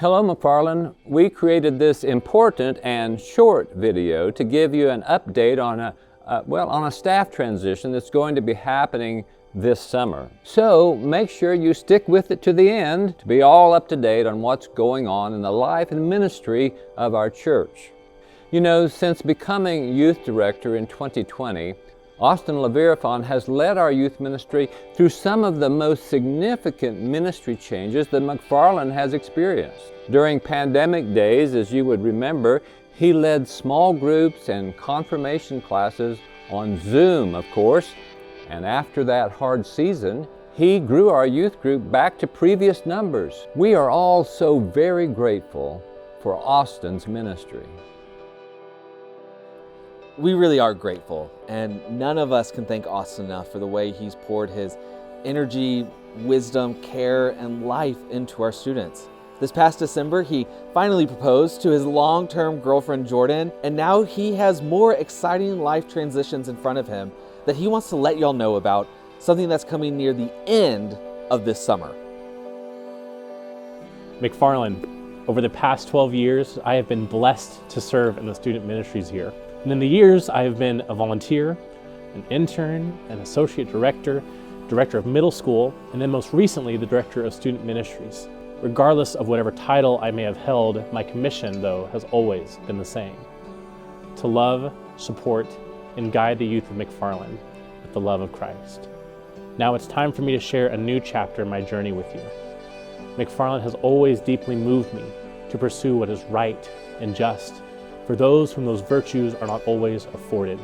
Hello, McFarlin. We created this important and short video to give you an update on a staff transition that's going to be happening this summer. So make sure you stick with it to the end to be all up to date on what's going on in the life and ministry of our church. You know, since becoming youth director in 2020, Austin Leviathan has led our youth ministry through some of the most significant ministry changes that McFarlin has experienced. During pandemic days, as you would remember, he led small groups and confirmation classes on Zoom, of course, and after that hard season, he grew our youth group back to previous numbers. We are all so very grateful for Austin's ministry. We really are grateful, and none of us can thank Austin enough for the way he's poured his energy, wisdom, care, and life into our students. This past December, he finally proposed to his long-term girlfriend, Jordan, and now he has more exciting life transitions in front of him that he wants to let y'all know about, something that's coming near the end of this summer. McFarlin, over the past 12 years, I have been blessed to serve in the student ministries here. And in the years, I have been a volunteer, an intern, an associate director, director of middle school, and then most recently, the director of student ministries. Regardless of whatever title I may have held, my commission, though, has always been the same: to love, support, and guide the youth of McFarlin with the love of Christ. Now it's time for me to share a new chapter in my journey with you. McFarlin has always deeply moved me to pursue what is right and just for those whom those virtues are not always afforded.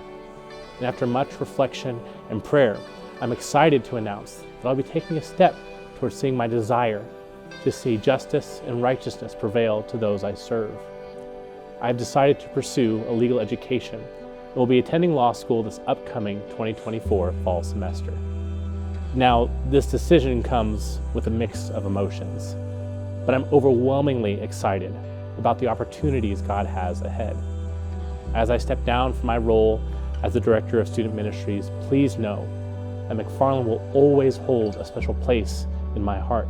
And after much reflection and prayer, I'm excited to announce that I'll be taking a step towards seeing my desire to see justice and righteousness prevail to those I serve. I've decided to pursue a legal education and will be attending law school this upcoming 2024 fall semester. Now, this decision comes with a mix of emotions, but I'm overwhelmingly excited about the opportunities God has ahead. As I step down from my role as the Director of Student Ministries, please know that McFarlin will always hold a special place in my heart.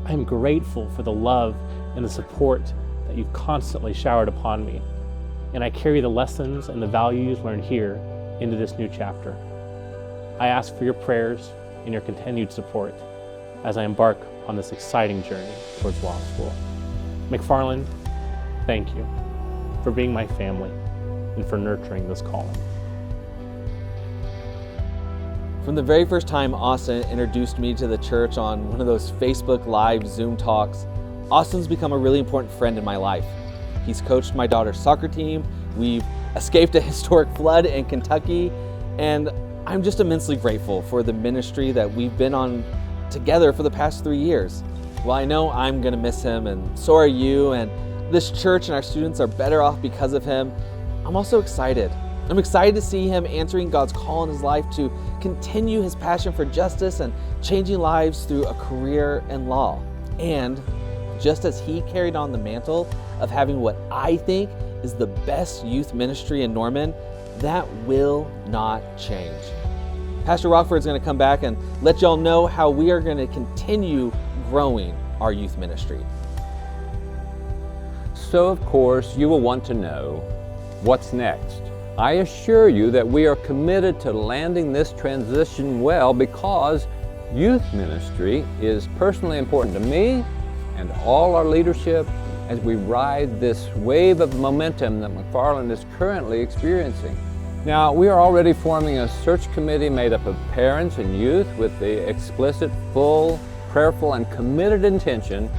I am grateful for the love and the support that you've constantly showered upon me, and I carry the lessons and the values learned here into this new chapter. I ask for your prayers and your continued support as I embark on this exciting journey towards law school. McFarlin, thank you for being my family and for nurturing this calling. From the very first time Austin introduced me to the church on one of those Facebook Live Zoom talks, Austin's become a really important friend in my life. He's coached my daughter's soccer team, we've escaped a historic flood in Kentucky, and I'm just immensely grateful for the ministry that we've been on together for the past 3 years. Well, I know I'm gonna miss him, and so are you, and this church and our students are better off because of him. I'm also excited. I'm excited to see him answering God's call in his life to continue his passion for justice and changing lives through a career in law. And just as he carried on the mantle of having what I think is the best youth ministry in Norman, that will not change. Pastor Rockford's going to come back and let y'all know how we are going to continue growing our youth ministry. So of course you will want to know what's next. I assure you that we are committed to landing this transition well because youth ministry is personally important to me and all our leadership as we ride this wave of momentum that McFarlin is currently experiencing. Now, we are already forming a search committee made up of parents and youth with the explicit, full, prayerful, and committed intention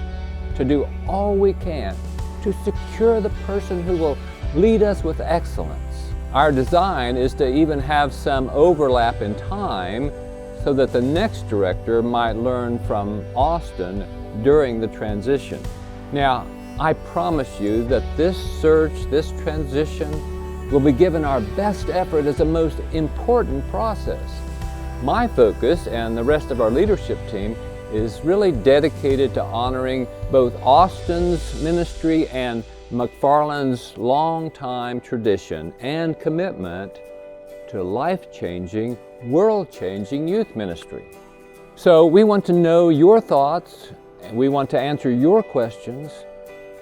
to do all we can to secure the person who will lead us with excellence. Our design is to even have some overlap in time so that the next director might learn from Austin during the transition. Now, I promise you that this search, this transition, will be given our best effort as the most important process. My focus and the rest of our leadership team is really dedicated to honoring both Austin's ministry and McFarlin's long-time tradition and commitment to life-changing, world-changing youth ministry. So we want to know your thoughts, and we want to answer your questions,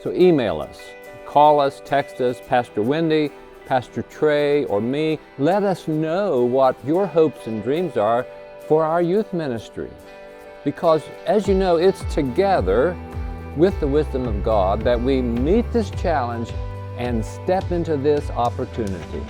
So email us, call us, text us, Pastor Wendy, Pastor Trey, or me. Let us know what your hopes and dreams are for our youth ministry. Because as you know, it's together with the wisdom of God that we meet this challenge and step into this opportunity.